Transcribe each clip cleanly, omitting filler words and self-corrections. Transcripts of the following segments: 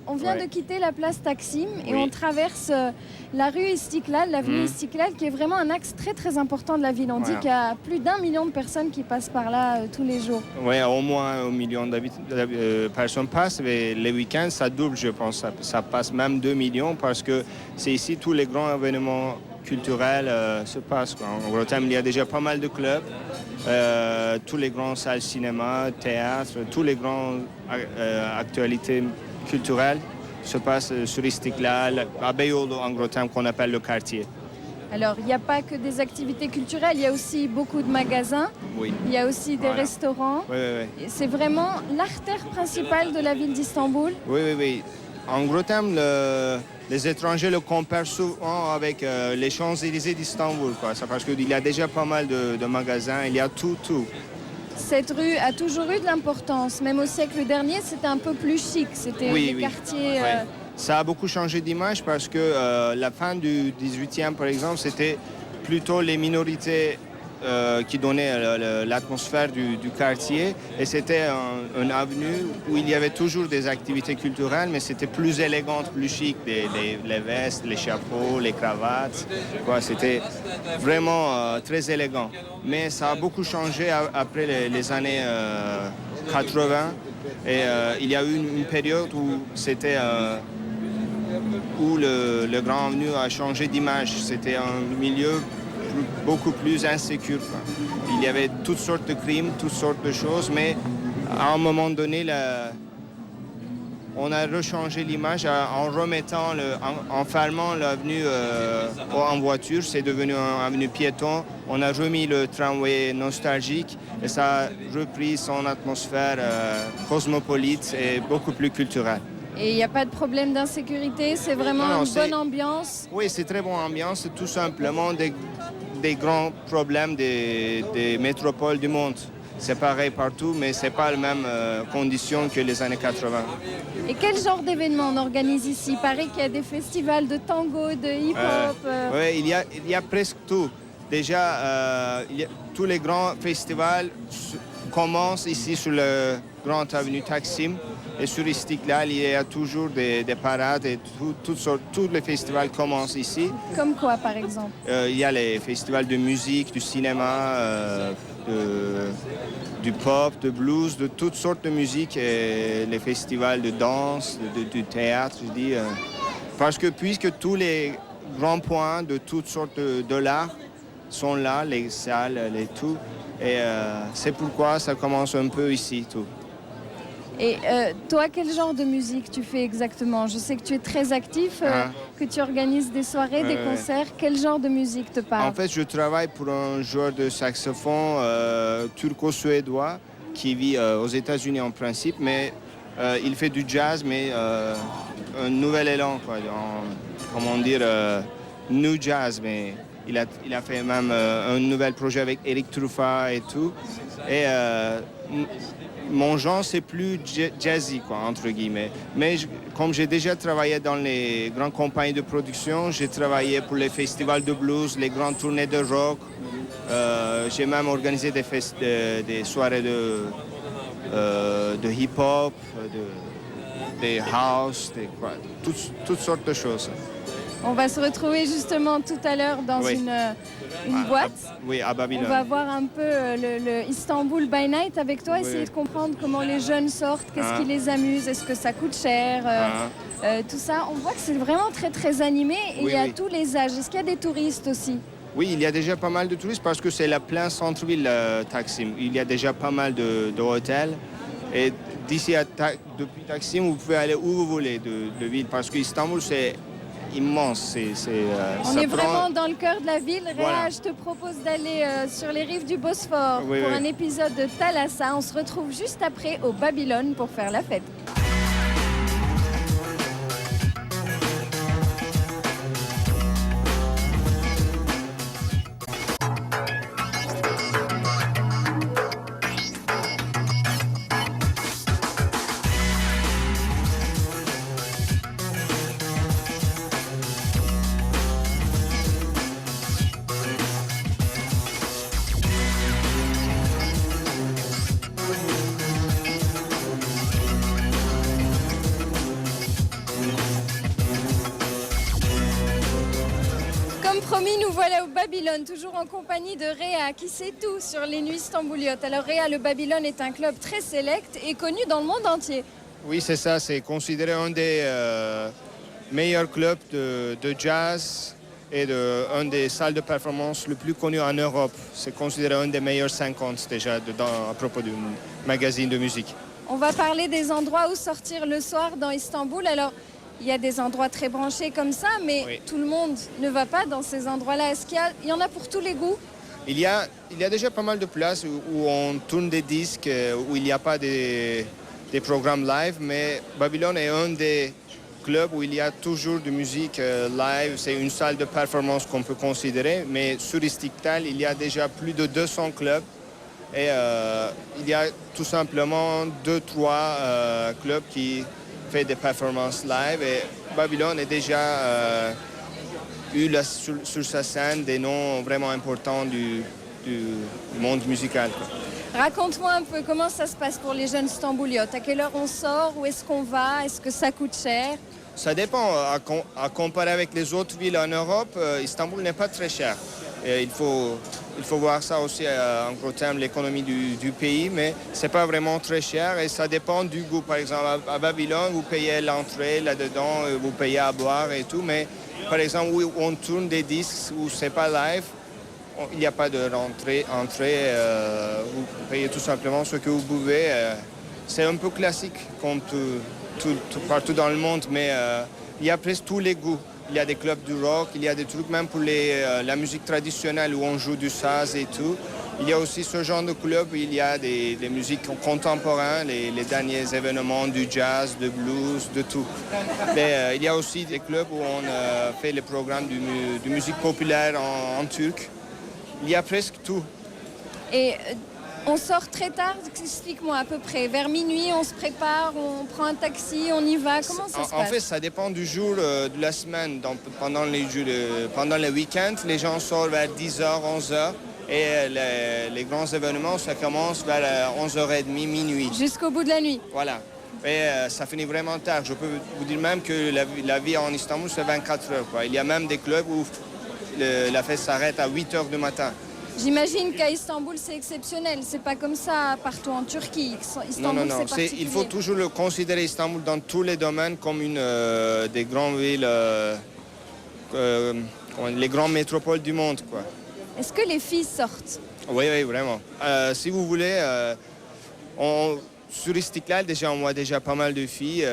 on vient de quitter la place Taksim et on traverse la rue Istiklal, l'avenue Istiklal, qui est vraiment un axe très très important de la ville. On dit qu'il y a plus d'1 million de personnes qui passent par là tous les jours. Oui, au moins 1 million de personnes passent, mais les week-ends, ça double, je pense. Ça passe même 2 millions parce que c'est ici tous les grands événements culturels se passent. En Grothem, il y a déjà pas mal de clubs, tous les grandes salles cinéma, théâtre, tous les grandes actualités culturelles se passent sur Istiklal, à Beyoğlu en Grothem, qu'on appelle le quartier. Alors, il n'y a pas que des activités culturelles, il y a aussi beaucoup de magasins, il y a aussi des restaurants. C'est vraiment l'artère principale de la ville d'Istanbul. Oui. En Grothem, les étrangers le comparent souvent avec les Champs-Élysées d'Istanbul, parce qu'il y a déjà pas mal de magasins, il y a tout. Cette rue a toujours eu de l'importance, même au siècle dernier, c'était un peu plus chic, c'était les quartiers... Ça a beaucoup changé d'image parce que la fin du 18e, par exemple, c'était plutôt les minorités qui donnaient l'atmosphère du quartier. Et c'était une avenue où il y avait toujours des activités culturelles, mais c'était plus élégant, plus chic, les vestes, les chapeaux, les cravates. C'était vraiment très élégant. Mais ça a beaucoup changé après les années 80. Et il y a eu une période où c'était... où le Grand Avenue a changé d'image. C'était un milieu beaucoup plus insécure. Il y avait toutes sortes de crimes, toutes sortes de choses, mais à un moment donné, on a rechangé l'image en remettant, en fermant l'avenue en voiture. C'est devenu une avenue piéton. On a remis le tramway nostalgique et ça a repris son atmosphère cosmopolite et beaucoup plus culturelle. Et il n'y a pas de problème d'insécurité, c'est vraiment une bonne ambiance. Oui, c'est très bonne ambiance, c'est tout simplement des grands problèmes des métropoles du monde. C'est pareil partout, mais ce n'est pas les mêmes conditions que les années 80. Et quel genre d'événements on organise ici? Il paraît qu'il y a des festivals de tango, de hip-hop. Oui, il y a presque tout. Déjà, tous les grands festivals commencent ici sur le Grand Avenue Taksim. Et sur Istiklal, il y a toujours des parades et tous les festivals commencent ici. Comme quoi, par exemple? Il y a les festivals de musique, du cinéma, du pop, de blues, de toutes sortes de musique, et les festivals de danse, du théâtre, je dis. Parce que puisque tous les grands points de toutes sortes de l'art sont là, les salles, les tout, et c'est pourquoi ça commence un peu ici, tout. Et toi, quel genre de musique tu fais exactement? Je sais que tu es très actif, que tu organises des soirées, des concerts. Quel genre de musique te parle? En fait, je travaille pour un joueur de saxophone turco-suédois qui vit aux États-Unis en principe, mais il fait du jazz, mais un nouvel élan, comment dire, new jazz, mais il a fait même un nouvel projet avec Eric Truffat et tout. Et mon genre, c'est plus jazzy, entre guillemets. Mais comme j'ai déjà travaillé dans les grandes compagnies de production, j'ai travaillé pour les festivals de blues, les grandes tournées de rock. J'ai même organisé des soirées de hip-hop, des house, toutes sortes de choses. On va se retrouver justement tout à l'heure dans une boîte. À Babylone. On va voir un peu le Istanbul by Night avec toi, essayer de comprendre comment les jeunes sortent, qu'est-ce qui les amuse, est-ce que ça coûte cher, tout ça. On voit que c'est vraiment très très animé et il y a tous les âges. Est-ce qu'il y a des touristes aussi? Oui, il y a déjà pas mal de touristes parce que c'est la plein centre-ville Taksim. Il y a déjà pas mal de hôtels. Et d'ici depuis Taksim, vous pouvez aller où vous voulez de ville parce qu'Istanbul, c'est immense. On est vraiment dans le cœur de la ville. Réa, je te propose d'aller sur les rives du Bosphore pour un épisode de Thalassa. On se retrouve juste après au Babylone pour faire la fête. Promis, nous voilà au Babylone, toujours en compagnie de Réa, qui sait tout sur les nuits stambouliotes. Alors Réa, le Babylone est un club très sélect et connu dans le monde entier. Oui, c'est ça, c'est considéré un des meilleurs clubs de jazz et un des salles de performance le plus connues en Europe. C'est considéré un des meilleurs 50 déjà à propos du magazine de musique. On va parler des endroits où sortir le soir dans Istanbul. Alors, il y a des endroits très branchés comme ça, mais oui, tout le monde ne va pas dans ces endroits-là. Est-ce qu'il y en a pour tous les goûts? Il y a déjà pas mal de places où on tourne des disques, où il n'y a pas des programmes live, mais Babylone est un des clubs où il y a toujours de musique live. C'est une salle de performance qu'on peut considérer, mais sur Istiklal, il y a déjà plus de 200 clubs. Et il y a tout simplement 2-3 clubs qui font des performances live. Et Babylone a déjà eu sur sa scène des noms vraiment importants du monde musical. Raconte-moi un peu comment ça se passe pour les jeunes stambouliotes. À quelle heure on sort? Où est-ce qu'on va? Est-ce que ça coûte cher? Ça dépend. À comparer avec les autres villes en Europe, Istanbul n'est pas très cher. Et il faut voir ça aussi en gros terme, l'économie du pays, mais ce n'est pas vraiment très cher et ça dépend du goût. Par exemple, à Babylone, vous payez l'entrée là-dedans, vous payez à boire et tout, mais par exemple, où on tourne des disques où ce n'est pas live, il n'y a pas de rentrée, vous payez tout simplement ce que vous pouvez. C'est un peu classique comme partout dans le monde, mais il y a presque tous les goûts. Il y a des clubs du rock, il y a des trucs même pour la musique traditionnelle où on joue du saz et tout. Il y a aussi ce genre de club où il y a des musiques contemporaines, les derniers événements du jazz, du blues, de tout. Mais il y a aussi des clubs où on fait les programmes de musique populaire en turc. Il y a presque tout. Et on sort très tard, explique-moi à peu près. Vers minuit, on se prépare, on prend un taxi, on y va. Comment ça se passe? En fait, ça dépend du jour de la semaine. Donc, pendant les week-ends, les gens sortent vers 10h, 11h. Et les grands événements, ça commence vers 11h30, minuit. Jusqu'au bout de la nuit. Voilà. Et ça finit vraiment tard. Je peux vous dire même que la vie en Istanbul, c'est 24 heures, quoi. Il y a même des clubs où la fête s'arrête à 8h du matin. J'imagine qu'à Istanbul, c'est exceptionnel. C'est pas comme ça partout en Turquie. Istanbul, non. C'est particulier. Il faut toujours le considérer Istanbul dans tous les domaines comme une des grandes villes, les grandes métropoles du monde, quoi. Est-ce que les filles sortent? Oui, vraiment. Si vous voulez, sur Istiklal, déjà, on voit déjà pas mal de filles.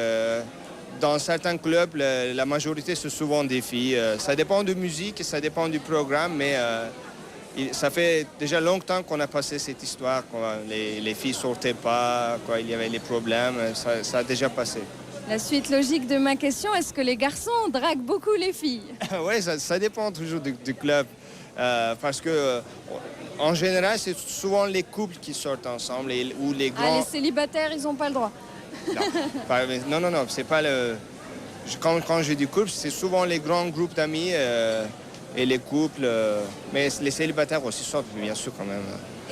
Dans certains clubs, la majorité, c'est souvent des filles. Ça dépend de musique, ça dépend du programme, mais ça fait déjà longtemps qu'on a passé cette histoire. Les filles ne sortaient pas, il y avait les problèmes, ça a déjà passé. La suite logique de ma question, est-ce que les garçons draguent beaucoup les filles? Oui, ça dépend toujours du club. Parce que en général, c'est souvent les couples qui sortent ensemble ou les grands... Ah, les célibataires, ils n'ont pas le droit. Non, c'est pas le... Quand je dis couple, c'est souvent les grands groupes d'amis et les couples. Mais les célibataires aussi sortent, bien sûr, quand même.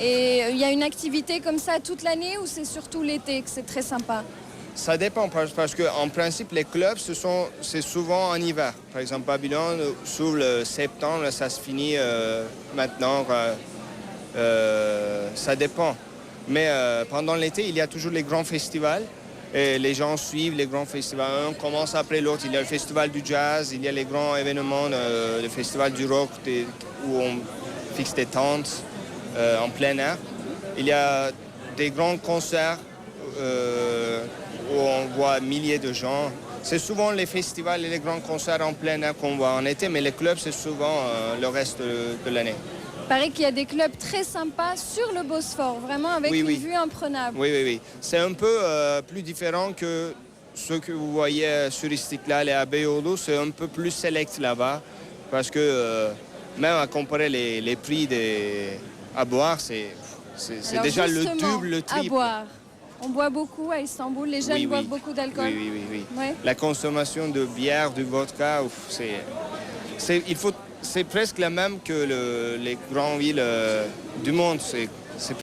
Et il y a une activité comme ça toute l'année ou c'est surtout l'été que c'est très sympa? Ça dépend parce qu'en principe, les clubs, c'est souvent en hiver. Par exemple, Babylone, sur le septembre, ça se finit maintenant. Ça dépend. Mais pendant l'été, il y a toujours les grands festivals. Et les gens suivent les grands festivals. Un commence après l'autre. Il y a le festival du jazz, il y a les grands événements, le festival du rock où on fixe des tentes en plein air. Il y a des grands concerts où on voit milliers de gens. C'est souvent les festivals et les grands concerts en plein air qu'on voit en été, mais les clubs, c'est souvent le reste de l'année. Il paraît qu'il y a des clubs très sympas sur le Bosphore, vraiment avec une vue imprenable. Oui. C'est un peu plus différent que ceux que vous voyez sur Istiklal et à Beyoğlu. C'est un peu plus select là-bas, parce que même à comparer les prix à boire, c'est déjà le double, le triple. À boire. On boit beaucoup à Istanbul, les jeunes boivent beaucoup d'alcool. Oui. Ouais. La consommation de bière, de vodka, c'est presque la même que les grandes villes du monde. C'est